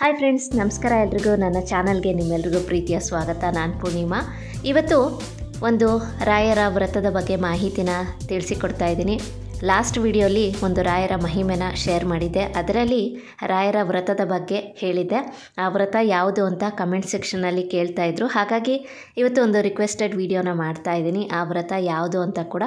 Hi friends, ನಮಸ್ಕಾರ ಎಲ್ರಿಗೂ. ನನ್ನ ಚಾನಲ್ಗೆ ನಿಮ್ಮೆಲ್ರಿಗೂ ಪ್ರೀತಿಯ ಸ್ವಾಗತ. ನಾನು ಪೂರ್ಣಿಮಾ. ಇವತ್ತು ಒಂದು ರಾಯರ ವ್ರತದ ಬಗ್ಗೆ ಮಾಹಿತಿನ ತಿಳಿಸಿಕೊಡ್ತಾ ಇದ್ದೀನಿ. ಲಾಸ್ಟ್ ವಿಡಿಯೋಲಿ ಒಂದು ರಾಯರ ಮಹಿಮೆನ ಶೇರ್ ಮಾಡಿದ್ದೆ. ಅದರಲ್ಲಿ ರಾಯರ ವ್ರತದ ಬಗ್ಗೆ ಹೇಳಿದ್ದೆ. ಆ ವ್ರತ ಯಾವುದು ಅಂತ ಕಮೆಂಟ್ ಸೆಕ್ಷನಲ್ಲಿ ಕೇಳ್ತಾ ಇದ್ರು. ಹಾಗಾಗಿ ಇವತ್ತು ಒಂದು ರಿಕ್ವೆಸ್ಟೆಡ್ ವಿಡಿಯೋನ ಮಾಡ್ತಾ ಇದ್ದೀನಿ. ಆ ವ್ರತ ಯಾವುದು ಅಂತ ಕೂಡ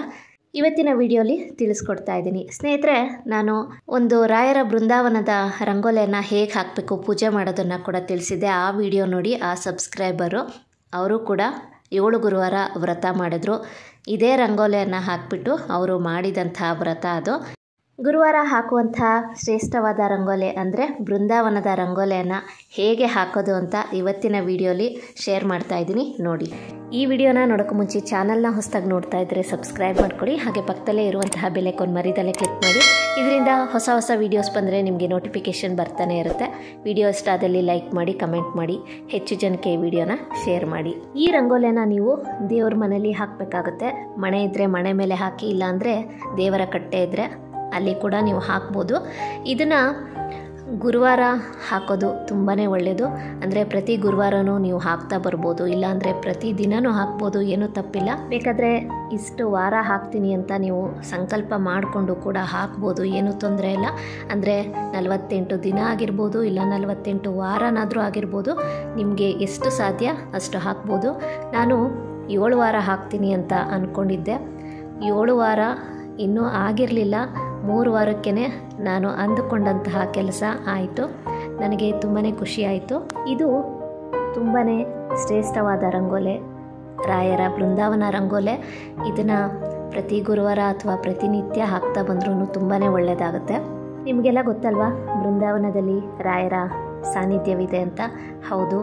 ಇವತ್ತಿನ ವಿಡಿಯೋಲಿ ತಿಳಿಸ್ಕೊಡ್ತಾ ಇದ್ದೀನಿ. ಸ್ನೇಹಿತರೆ, ನಾನು ಒಂದು ರಾಯರ ಬೃಂದಾವನದ ರಂಗೋಲಿಯನ್ನು ಹೇಗೆ ಹಾಕಬೇಕು, ಪೂಜೆ ಮಾಡೋದನ್ನು ಕೂಡ ತಿಳಿಸಿದ್ದೆ. ಆ ವಿಡಿಯೋ ನೋಡಿ ಆ ಸಬ್ಸ್ಕ್ರೈಬರು ಅವರು ಕೂಡ 7 ಗುರುವಾರ ವ್ರತ ಮಾಡಿದ್ರು. ಇದೇ ರಂಗೋಲಿಯನ್ನು ಹಾಕಿಬಿಟ್ಟು ಅವರು ಮಾಡಿದಂತಹ ವ್ರತ ಅದು. ಗುರುವಾರ ಹಾಕುವಂಥ ಶ್ರೇಷ್ಠವಾದ ರಂಗೋಲಿ ಅಂದರೆ ಬೃಂದಾವನದ ರಂಗೋಲಿಯನ್ನು ಹೇಗೆ ಹಾಕೋದು ಅಂತ ಇವತ್ತಿನ ವಿಡಿಯೋಲಿ ಶೇರ್ ಮಾಡ್ತಾ ಇದ್ದೀನಿ, ನೋಡಿ. ಈ ವಿಡಿಯೋನ ನೋಡೋಕ್ಕೂ ಮುಂಚೆ ಚಾನಲ್ನ ಹೊಸದಾಗಿ ನೋಡ್ತಾ ಇದ್ದರೆ ಸಬ್ಸ್ಕ್ರೈಬ್ ಮಾಡ್ಕೊಳ್ಳಿ. ಹಾಗೆ ಪಕ್ಕದಲ್ಲೇ ಇರುವಂತಹ ಬೆಲ್ ಐಕಾನ್ ಮರಿದಲ್ಲೇ ಕ್ಲಿಕ್ ಮಾಡಿ. ಇದರಿಂದ ಹೊಸ ಹೊಸ ವೀಡಿಯೋಸ್ ಬಂದರೆ ನಿಮಗೆ ನೋಟಿಫಿಕೇಷನ್ ಬರ್ತಾನೆ ಇರುತ್ತೆ. ವಿಡಿಯೋ ಇಷ್ಟ ಆದಲ್ಲಿ ಲೈಕ್ ಮಾಡಿ, ಕಮೆಂಟ್ ಮಾಡಿ, ಹೆಚ್ಚು ಜನಕ್ಕೆ ಈ ವಿಡಿಯೋನ ಶೇರ್ ಮಾಡಿ. ಈ ರಂಗೋಲಿಯನ್ನು ನೀವು ದೇವ್ರ ಮನೇಲಿ ಹಾಕಬೇಕಾಗುತ್ತೆ. ಮಣೆ ಇದ್ದರೆ ಮಣೆ ಮೇಲೆ ಹಾಕಿ, ಇಲ್ಲಾಂದರೆ ದೇವರ ಕಟ್ಟೆ ಇದ್ದರೆ ಅಲ್ಲಿ ಕೂಡ ನೀವು ಹಾಕ್ಬೋದು. ಇದನ್ನು ಗುರುವಾರ ಹಾಕೋದು ತುಂಬಾ ಒಳ್ಳೆಯದು. ಅಂದರೆ ಪ್ರತಿ ಗುರುವಾರನೂ ನೀವು ಹಾಕ್ತಾ ಬರ್ಬೋದು, ಇಲ್ಲಾಂದರೆ ಪ್ರತಿ ದಿನವೂ ಹಾಕ್ಬೋದು, ಏನೂ ತಪ್ಪಿಲ್ಲ. ಬೇಕಾದರೆ ಇಷ್ಟು ವಾರ ಹಾಕ್ತೀನಿ ಅಂತ ನೀವು ಸಂಕಲ್ಪ ಮಾಡಿಕೊಂಡು ಕೂಡ ಹಾಕ್ಬೋದು, ಏನೂ ತೊಂದರೆ ಇಲ್ಲ. ಅಂದರೆ 48 ದಿನ ಆಗಿರ್ಬೋದು, ಇಲ್ಲ 48 ವಾರನಾದರೂ ಆಗಿರ್ಬೋದು. ನಿಮಗೆ ಎಷ್ಟು ಸಾಧ್ಯ ಅಷ್ಟು ಹಾಕ್ಬೋದು. ನಾನು 7 ವಾರ ಹಾಕ್ತೀನಿ ಅಂತ ಅಂದ್ಕೊಂಡಿದ್ದೆ. 7 ವಾರ ಇನ್ನೂ ಆಗಿರಲಿಲ್ಲ. 3 ವಾರಕ್ಕೇ ನಾನು ಅಂದುಕೊಂಡಂತಹ ಕೆಲಸ ಆಯಿತು. ನನಗೆ ತುಂಬಾ ಖುಷಿ ಆಯಿತು. ಇದು ತುಂಬಾ ಶ್ರೇಷ್ಠವಾದ ರಂಗೋಲೆ, ರಾಯರ ಬೃಂದಾವನ ರಂಗೋಲೆ. ಇದನ್ನು ಪ್ರತಿ ಗುರುವಾರ ಅಥವಾ ಪ್ರತಿನಿತ್ಯ ಹಾಕ್ತಾ ಬಂದ್ರೂ ತುಂಬಾ ಒಳ್ಳೆಯದಾಗುತ್ತೆ. ನಿಮಗೆಲ್ಲ ಗೊತ್ತಲ್ವಾ ಬೃಂದಾವನದಲ್ಲಿ ರಾಯರ ಸಾನ್ನಿಧ್ಯವಿದೆ ಅಂತ. ಹೌದು,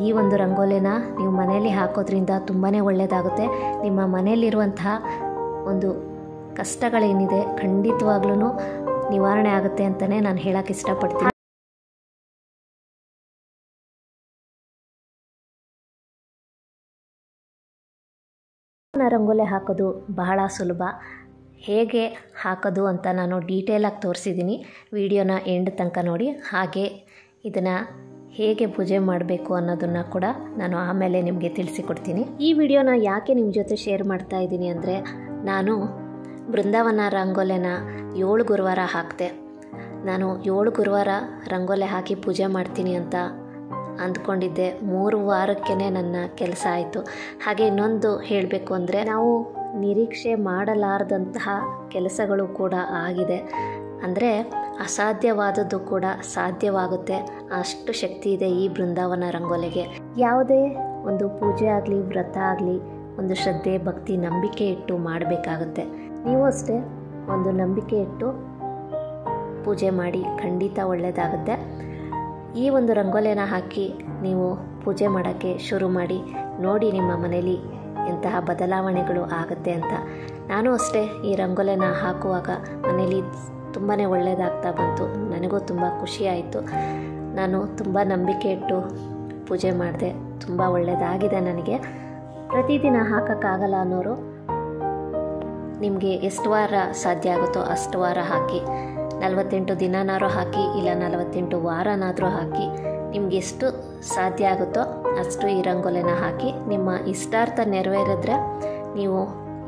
ಈ ಒಂದು ರಂಗೋಲಿನ ನೀವು ಮನೆಯಲ್ಲಿ ಹಾಕೋದ್ರಿಂದ ತುಂಬಾ ಒಳ್ಳೆಯದಾಗುತ್ತೆ. ನಿಮ್ಮ ಮನೆಯಲ್ಲಿರುವಂತಹ ಒಂದು ಕಷ್ಟಗಳೇನಿದೆ ಖಂಡಿತವಾಗ್ಲೂ ನಿವಾರಣೆ ಆಗುತ್ತೆ ಅಂತಲೇ ನಾನು ಹೇಳೋಕ್ಕೆ ಇಷ್ಟಪಡ್ತೀನಿ. ರಂಗೋಲಿ ಹಾಕೋದು ಬಹಳ ಸುಲಭ. ಹೇಗೆ ಹಾಕೋದು ಅಂತ ನಾನು ಡೀಟೇಲಾಗಿ ತೋರಿಸಿದ್ದೀನಿ. ವಿಡಿಯೋನ ಎಂಡ್ ತನಕ ನೋಡಿ. ಹಾಗೆ ಇದನ್ನು ಹೇಗೆ ಪೂಜೆ ಮಾಡಬೇಕು ಅನ್ನೋದನ್ನು ಕೂಡ ನಾನು ಆಮೇಲೆ ನಿಮಗೆ ತಿಳಿಸಿಕೊಡ್ತೀನಿ. ಈ ವಿಡಿಯೋನ ಯಾಕೆ ನಿಮ್ಮ ಜೊತೆ ಶೇರ್ ಮಾಡ್ತಾ ಇದ್ದೀನಿ ಅಂದರೆ, ನಾನು ಬೃಂದಾವನ ರಂಗೋಲಿನ 7 ಗುರುವಾರ ಹಾಕಿದೆ. ನಾನು 7 ಗುರುವಾರ ರಂಗೋಲಿ ಹಾಕಿ ಪೂಜೆ ಮಾಡ್ತೀನಿ ಅಂತ ಅಂದ್ಕೊಂಡಿದ್ದೆ. 3 ವಾರಕ್ಕೇ ನನ್ನ ಕೆಲಸ ಆಯಿತು. ಹಾಗೆ ಇನ್ನೊಂದು ಹೇಳಬೇಕು ಅಂದರೆ, ನಾವು ನಿರೀಕ್ಷೆ ಮಾಡಲಾರದಂತಹ ಕೆಲಸಗಳು ಕೂಡ ಆಗಿದೆ. ಅಂದರೆ ಅಸಾಧ್ಯವಾದದ್ದು ಕೂಡ ಸಾಧ್ಯವಾಗುತ್ತೆ. ಅಷ್ಟು ಶಕ್ತಿ ಇದೆ ಈ ಬೃಂದಾವನ ರಂಗೋಲಿಗೆ. ಯಾವುದೇ ಒಂದು ಪೂಜೆ ಆಗಲಿ, ವ್ರತ ಆಗಲಿ, ಒಂದು ಶ್ರದ್ಧೆ, ಭಕ್ತಿ, ನಂಬಿಕೆ ಇಟ್ಟು ಮಾಡಬೇಕಾಗುತ್ತೆ. ನೀವು ಅಷ್ಟೇ ಒಂದು ನಂಬಿಕೆ ಇಟ್ಟು ಪೂಜೆ ಮಾಡಿ, ಖಂಡಿತ ಒಳ್ಳೆಯದಾಗುತ್ತೆ. ಈ ಒಂದು ರಂಗೋಲಿನ ಹಾಕಿ ನೀವು ಪೂಜೆ ಮಾಡೋಕ್ಕೆ ಶುರು ಮಾಡಿ, ನೋಡಿ ನಿಮ್ಮ ಮನೇಲಿ ಎಂತಹ ಬದಲಾವಣೆಗಳು ಆಗುತ್ತೆ ಅಂತ. ನಾನು ಅಷ್ಟೇ ಈ ರಂಗೋಲಿನ ಹಾಕುವಾಗ ಮನೇಲಿ ತುಂಬಾ ಒಳ್ಳೆಯದಾಗ್ತಾ ಬಂತು. ನನಗೂ ತುಂಬ ಖುಷಿ ಆಯಿತು. ನಾನು ತುಂಬ ನಂಬಿಕೆ ಇಟ್ಟು ಪೂಜೆ ಮಾಡಿದೆ. ತುಂಬ ಒಳ್ಳೆಯದಾಗಿದೆ ನನಗೆ. ಪ್ರತಿದಿನ ಹಾಕೋಕ್ಕಾಗಲ್ಲ ಅನ್ನೋರು ನಿಮಗೆ ಎಷ್ಟು ವಾರ ಸಾಧ್ಯ ಆಗುತ್ತೋ ಅಷ್ಟು ವಾರ ಹಾಕಿ. 48 ದಿನನಾದರೂ ಹಾಕಿ, ಇಲ್ಲ 48 ವಾರನಾದರೂ ಹಾಕಿ. ನಿಮ್ಗೆ ಎಷ್ಟು ಸಾಧ್ಯ ಆಗುತ್ತೋ ಅಷ್ಟು ಈ ರಂಗೋಲಿನ ಹಾಕಿ. ನಿಮ್ಮ ಇಷ್ಟಾರ್ಥ ನೆರವೇರಿದ್ರೆ ನೀವು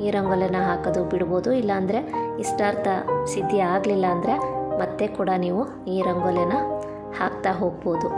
ಈ ರಂಗೋಲಿನ ಹಾಕೋದು ಬಿಡ್ಬೋದು. ಇಲ್ಲಾಂದರೆ ಇಷ್ಟಾರ್ಥ ಸಿದ್ಧಿ ಆಗಲಿಲ್ಲ ಅಂದರೆ ಮತ್ತೆ ಕೂಡ ನೀವು ಈ ರಂಗೋಲಿನ ಹಾಕ್ತಾ ಹೋಗ್ಬೋದು.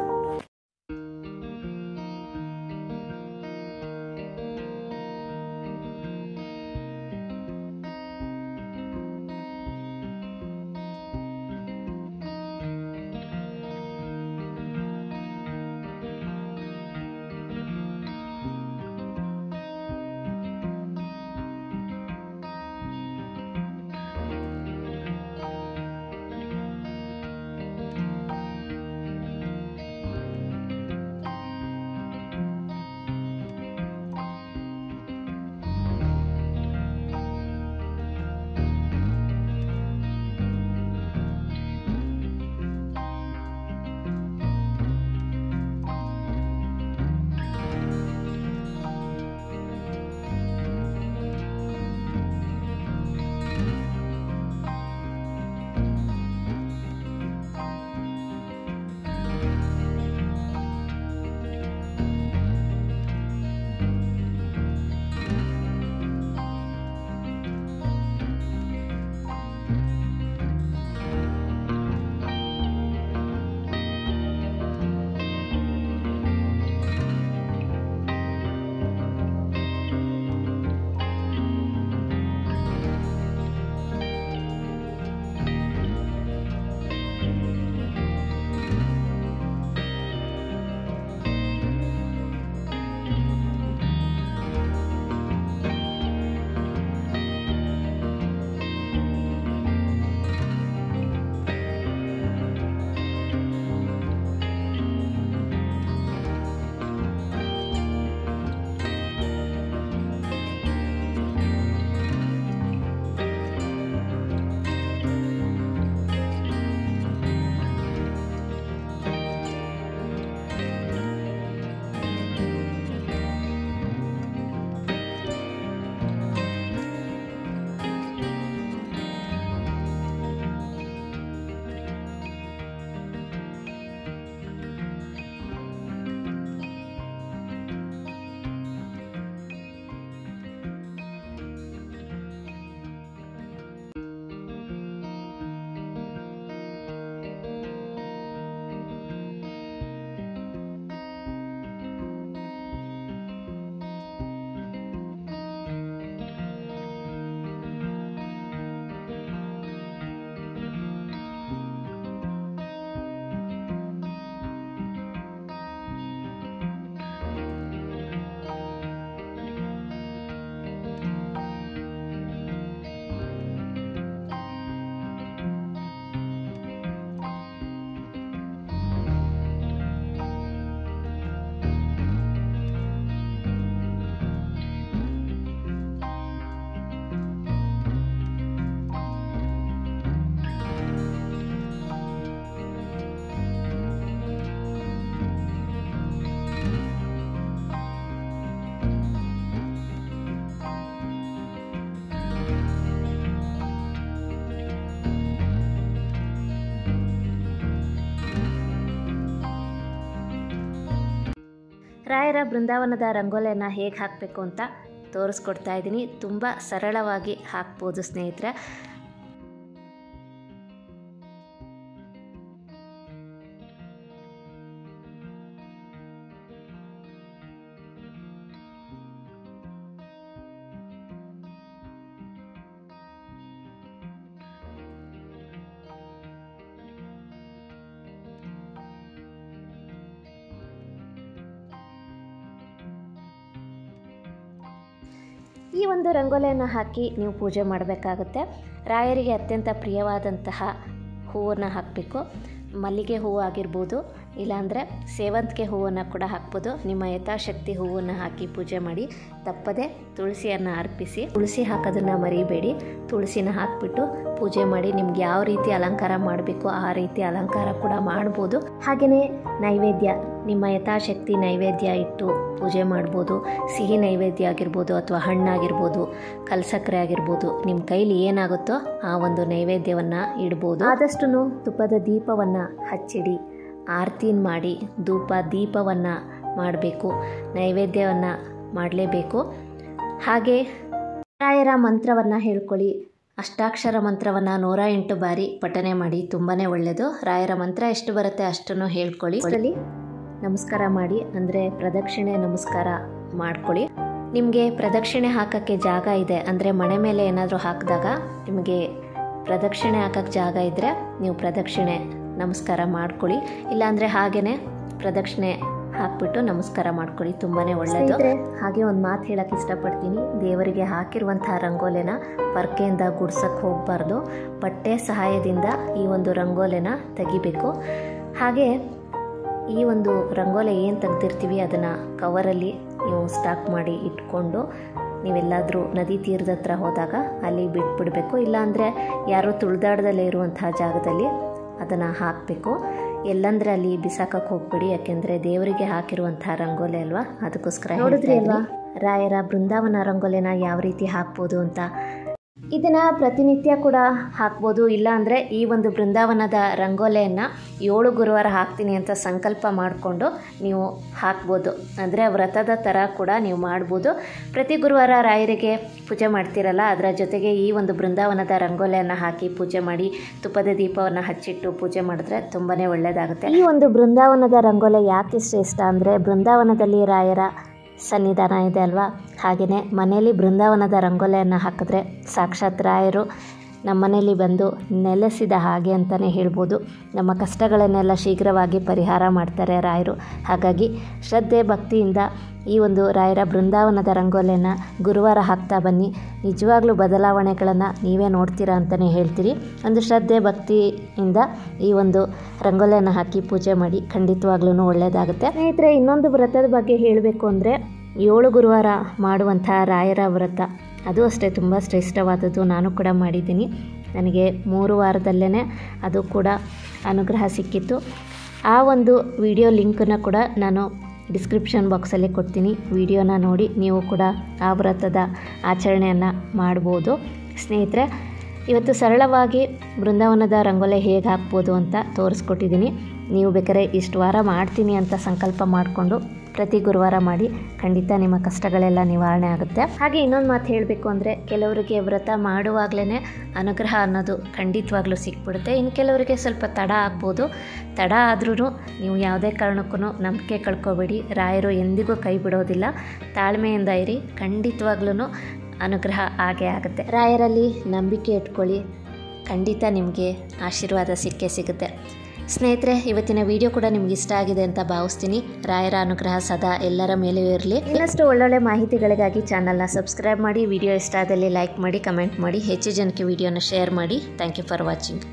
ರಾಯರ ಬೃಂದಾವನದ ರಂಗೋಲಿಯನ್ನು ಹೇಗೆ ಹಾಕಬೇಕು ಅಂತ ತೋರಿಸ್ಕೊಡ್ತಾ ಇದ್ದೀನಿ. ತುಂಬ ಸರಳವಾಗಿ ಹಾಕ್ಬೋದು ಸ್ನೇಹಿತರೆ. ಈ ಒಂದು ರಂಗೋಲಿಯನ್ನು ಹಾಕಿ ನೀವು ಪೂಜೆ ಮಾಡಬೇಕಾಗುತ್ತೆ. ರಾಯರಿಗೆ ಅತ್ಯಂತ ಪ್ರಿಯವಾದಂತಹ ಹೂವನ್ನು ಹಾಕಬೇಕು. ಮಲ್ಲಿಗೆ ಹೂವು ಆಗಿರ್ಬೋದು, ಇಲ್ಲಾಂದರೆ ಸೇವಂತಿಗೆ ಹೂವನ್ನು ಕೂಡ ಹಾಕ್ಬೋದು. ನಿಮ್ಮ ಯಥಾಶಕ್ತಿ ಹೂವನ್ನು ಹಾಕಿ ಪೂಜೆ ಮಾಡಿ. ತಪ್ಪದೆ ತುಳಸಿಯನ್ನು ಅರ್ಪಿಸಿ. ತುಳಸಿ ಹಾಕೋದನ್ನು ಮರಿಬೇಡಿ. ತುಳಸಿನ ಹಾಕಿಬಿಟ್ಟು ಪೂಜೆ ಮಾಡಿ. ನಿಮ್ಗೆ ಯಾವ ರೀತಿ ಅಲಂಕಾರ ಮಾಡಬೇಕು ಆ ರೀತಿ ಅಲಂಕಾರ ಕೂಡ ಮಾಡ್ಬೋದು. ಹಾಗೆಯೇ ನೈವೇದ್ಯ, ನಿಮ್ಮ ಯಥಾಶಕ್ತಿ ನೈವೇದ್ಯ ಇಟ್ಟು ಪೂಜೆ ಮಾಡ್ಬೋದು. ಸಿಹಿ ನೈವೇದ್ಯ ಆಗಿರ್ಬೋದು ಅಥವಾ ಹಣ್ಣಾಗಿರ್ಬೋದು, ಕಲ್ಸಕ್ಕರೆ ಆಗಿರ್ಬೋದು, ನಿಮ್ಮ ಕೈಲಿ ಏನಾಗುತ್ತೋ ಆ ಒಂದು ನೈವೇದ್ಯವನ್ನು ಇಡ್ಬೋದು. ಆದಷ್ಟು ತುಪ್ಪದ ದೀಪವನ್ನು ಹಚ್ಚಿಡಿ. ಆರತಿನ ಮಾಡಿ ಧೂಪ ದೀಪವನ್ನು ಮಾಡಬೇಕು. ನೈವೇದ್ಯವನ್ನು ಮಾಡಲೇಬೇಕು. ಹಾಗೆ ರಾಯರ ಮಂತ್ರವನ್ನು ಹೇಳ್ಕೊಳ್ಳಿ. ಅಷ್ಟಾಕ್ಷರ ಮಂತ್ರವನ್ನು 108 ಬಾರಿ ಪಠನೆ ಮಾಡಿ. ತುಂಬಾ ಒಳ್ಳೆಯದು. ರಾಯರ ಮಂತ್ರ ಎಷ್ಟು ಬರುತ್ತೆ ಅಷ್ಟನ್ನು ಹೇಳ್ಕೊಳ್ಳಿ. ನಮಸ್ಕಾರ ಮಾಡಿ, ಅಂದರೆ ಪ್ರದಕ್ಷಿಣೆ ನಮಸ್ಕಾರ ಮಾಡ್ಕೊಳ್ಳಿ. ನಿಮಗೆ ಪ್ರದಕ್ಷಿಣೆ ಹಾಕೋಕ್ಕೆ ಜಾಗ ಇದೆ ಅಂದರೆ ಮನೆ ಮೇಲೆ ಏನಾದರೂ ಹಾಕಿದಾಗ ನಿಮಗೆ ಪ್ರದಕ್ಷಿಣೆ ಹಾಕೋಕ್ಕೆ ಜಾಗ ಇದ್ದರೆ ನೀವು ಪ್ರದಕ್ಷಿಣೆ ನಮಸ್ಕಾರ ಮಾಡ್ಕೊಳ್ಳಿ. ಇಲ್ಲಾಂದರೆ ಹಾಗೇ ಪ್ರದಕ್ಷಿಣೆ ಹಾಕ್ಬಿಟ್ಟು ನಮಸ್ಕಾರ ಮಾಡ್ಕೊಳ್ಳಿ. ತುಂಬಾ ಒಳ್ಳೆಯದು. ಹಾಗೆ ಒಂದು ಮಾತು ಹೇಳೋಕ್ಕೆ ಇಷ್ಟಪಡ್ತೀನಿ. ದೇವರಿಗೆ ಹಾಕಿರುವಂತಹ ರಂಗೋಲಿನ ಪರ್ಕೆಯಿಂದ ಗುಡ್ಸಕ್ಕೆ ಹೋಗಬಾರ್ದು. ಬಟ್ಟೆ ಸಹಾಯದಿಂದ ಈ ಒಂದು ರಂಗೋಲಿನ ತೆಗಿಬೇಕು. ಹಾಗೆ ಈ ಒಂದು ರಂಗೋಲಿ ಏನು ತೆಗ್ದಿರ್ತೀವಿ ಅದನ್ನು ಕವರಲ್ಲಿ ನೀವು ಸ್ಟಾಕ್ ಮಾಡಿ ಇಟ್ಕೊಂಡು ನೀವೆಲ್ಲಾದರೂ ನದಿ ತೀರದ ಹತ್ರ ಹೋದಾಗ ಅಲ್ಲಿ ಬಿಟ್ಬಿಡಬೇಕು. ಇಲ್ಲಾಂದರೆ ಯಾರೋ ತುಳಿದಾಡದಲ್ಲೇ ಇರುವಂತಹ ಜಾಗದಲ್ಲಿ ಅದನ್ನು ಹಾಕಬೇಕು. ಎಲ್ಲಂದ್ರೆ ಅಲ್ಲಿ ಬಿಸಾಕಕ್ಕೆ ಹೋಗ್ಬೇಡಿ. ಯಾಕೆಂದರೆ ದೇವರಿಗೆ ಹಾಕಿರುವಂತಹ ರಂಗೋಲಿ ಅಲ್ವಾ, ಅದಕ್ಕೋಸ್ಕರ. ನೋಡಿದ್ರಿ ಅಲ್ವಾ ರಾಯರ ಬೃಂದಾವನ ರಂಗೋಲಿನ ಯಾವ ರೀತಿ ಹಾಕ್ಬೋದು ಅಂತ. ಇದನ್ನು ಪ್ರತಿನಿತ್ಯ ಕೂಡ ಹಾಕ್ಬೋದು. ಇಲ್ಲಾಂದರೆ ಈ ಒಂದು ಬೃಂದಾವನದ ರಂಗೋಲಿಯನ್ನು 7 ಗುರುವಾರ ಹಾಕ್ತೀನಿ ಅಂತ ಸಂಕಲ್ಪ ಮಾಡಿಕೊಂಡು ನೀವು ಹಾಕ್ಬೋದು. ಅಂದರೆ ವ್ರತದ ಥರ ಕೂಡ ನೀವು ಮಾಡ್ಬೋದು. ಪ್ರತಿ ಗುರುವಾರ ರಾಯರಿಗೆ ಪೂಜೆ ಮಾಡ್ತೀರಲ್ಲ, ಅದರ ಜೊತೆಗೆ ಈ ಒಂದು ಬೃಂದಾವನದ ರಂಗೋಲಿಯನ್ನು ಹಾಕಿ ಪೂಜೆ ಮಾಡಿ ತುಪ್ಪದ ದೀಪವನ್ನು ಹಚ್ಚಿಟ್ಟು ಪೂಜೆ ಮಾಡಿದ್ರೆ ತುಂಬಾ ಒಳ್ಳೆಯದಾಗುತ್ತೆ. ಈ ಒಂದು ಬೃಂದಾವನದ ರಂಗೋಲಿ ಯಾಕೆ ಶ್ರೇಷ್ಠ ಅಂದರೆ ಬೃಂದಾವನದಲ್ಲಿ ರಾಯರ ಸನ್ನಿಧಾನ ಇದೆ ಅಲ್ವಾ. ಹಾಗೆಯೇ ಮನೆಯಲ್ಲಿ ಬೃಂದಾವನದ ರಂಗೋಲಿಯನ್ನು ಹಾಕಿದ್ರೆ ಸಾಕ್ಷಾತ್ ರಾಯರು ನಮ್ಮ ಮನೆಯಲ್ಲಿ ಬಂದು ನೆಲೆಸಿದ ಹಾಗೆ ಅಂತಲೇ ಹೇಳ್ಬೋದು. ನಮ್ಮ ಕಷ್ಟಗಳನ್ನೆಲ್ಲ ಶೀಘ್ರವಾಗಿ ಪರಿಹಾರ ಮಾಡ್ತಾರೆ ರಾಯರು. ಹಾಗಾಗಿ ಶ್ರದ್ಧೆ ಭಕ್ತಿಯಿಂದ ಈ ಒಂದು ರಾಯರ ಬೃಂದಾವನದ ರಂಗೋಲಿಯನ್ನು ಗುರುವಾರ ಹಾಕ್ತಾ ಬನ್ನಿ. ನಿಜವಾಗ್ಲೂ ಬದಲಾವಣೆಗಳನ್ನು ನೀವೇ ನೋಡ್ತೀರಾ ಅಂತಲೇ ಹೇಳ್ತೀರಿ. ಒಂದು ಶ್ರದ್ಧೆ ಭಕ್ತಿಯಿಂದ ಈ ಒಂದು ರಂಗೋಲಿಯನ್ನು ಹಾಕಿ ಪೂಜೆ ಮಾಡಿ. ಖಂಡಿತವಾಗ್ಲೂ ಒಳ್ಳೆಯದಾಗುತ್ತೆ. ಸ್ನೇಹಿತರೆ, ಇನ್ನೊಂದು ವ್ರತದ ಬಗ್ಗೆ ಹೇಳಬೇಕು ಅಂದರೆ 7 ಗುರುವಾರ ಮಾಡುವಂಥ ರಾಯರ ವ್ರತ, ಅದು ಅಷ್ಟೇ ತುಂಬ ಶ್ರೇಷ್ಠವಾದದ್ದು. ನಾನು ಕೂಡ ಮಾಡಿದ್ದೀನಿ. ನನಗೆ 3 ವಾರದಲ್ಲೇ ಅದು ಕೂಡ ಅನುಗ್ರಹ ಸಿಕ್ಕಿತ್ತು. ಆ ಒಂದು ವಿಡಿಯೋ ಲಿಂಕನ್ನು ಕೂಡ ನಾನು ಡಿಸ್ಕ್ರಿಪ್ಷನ್ ಬಾಕ್ಸಲ್ಲಿ ಕೊಡ್ತೀನಿ. ವಿಡಿಯೋನ ನೋಡಿ ನೀವು ಕೂಡ ಆ ವ್ರತದ ಆಚರಣೆಯನ್ನು ಮಾಡ್ಬೋದು. ಸ್ನೇಹಿತರೆ, ಇವತ್ತು ಸರಳವಾಗಿ ಬೃಂದಾವನದ ರಂಗೋಲಿ ಹೇಗೆ ಹಾಕ್ಬೋದು ಅಂತ ತೋರಿಸ್ಕೊಟ್ಟಿದ್ದೀನಿ. ನೀವು ಬೇಕಾದ್ರೆ ಇಷ್ಟು ವಾರ ಮಾಡ್ತೀನಿ ಅಂತ ಸಂಕಲ್ಪ ಮಾಡಿಕೊಂಡು ಪ್ರತಿ ಗುರುವಾರ ಮಾಡಿ. ಖಂಡಿತ ನಿಮ್ಮ ಕಷ್ಟಗಳೆಲ್ಲ ನಿವಾರಣೆ ಆಗುತ್ತೆ. ಹಾಗೆ ಇನ್ನೊಂದು ಮಾತು ಹೇಳಬೇಕು ಅಂದರೆ ಕೆಲವರಿಗೆ ವ್ರತ ಮಾಡುವಾಗಲೇ ಅನುಗ್ರಹ ಅನ್ನೋದು ಖಂಡಿತವಾಗ್ಲೂ ಸಿಕ್ಬಿಡುತ್ತೆ. ಇನ್ನು ಕೆಲವರಿಗೆ ಸ್ವಲ್ಪ ತಡ ಆಗ್ಬೋದು. ತಡ ಆದ್ರೂ ನೀವು ಯಾವುದೇ ಕಾರಣಕ್ಕೂ ನಂಬಿಕೆ ಕಳ್ಕೊಬೇಡಿ. ರಾಯರು ಎಂದಿಗೂ ಕೈ ಬಿಡೋದಿಲ್ಲ. ತಾಳ್ಮೆಯಿಂದ ಇರಿ. ಖಂಡಿತವಾಗ್ಲೂ ಅನುಗ್ರಹ ಆಗೇ ಆಗುತ್ತೆ. ರಾಯರಲ್ಲಿ ನಂಬಿಕೆ ಇಟ್ಕೊಳ್ಳಿ. ಖಂಡಿತ ನಿಮಗೆ ಆಶೀರ್ವಾದ ಸಿಕ್ಕೇ ಸಿಗುತ್ತೆ. ಸ್ನೇಹಿತರೆ, ಇವತ್ತಿನ ವಿಡಿಯೋ ಕೂಡ ನಿಮ್ಗೆ ಇಷ್ಟ ಆಗಿದೆ ಅಂತ ಭಾವಿಸ್ತೀನಿ. ರಾಯರ ಅನುಗ್ರಹ ಸದಾ ಎಲ್ಲರ ಮೇಲೂ ಇರಲಿ. ಇನ್ನಷ್ಟು ಒಳ್ಳೊಳ್ಳೆ ಮಾಹಿತಿಗಳಿಗಾಗಿ ಚಾನಲ್ನ ಸಬ್ಸ್ಕ್ರೈಬ್ ಮಾಡಿ. ವಿಡಿಯೋ ಇಷ್ಟ ಆದಲ್ಲಿ ಲೈಕ್ ಮಾಡಿ, ಕಮೆಂಟ್ ಮಾಡಿ, ಹೆಚ್ಚು ಜನಕ್ಕೆ ವಿಡಿಯೋನ ಶೇರ್ ಮಾಡಿ. Thank you for watching.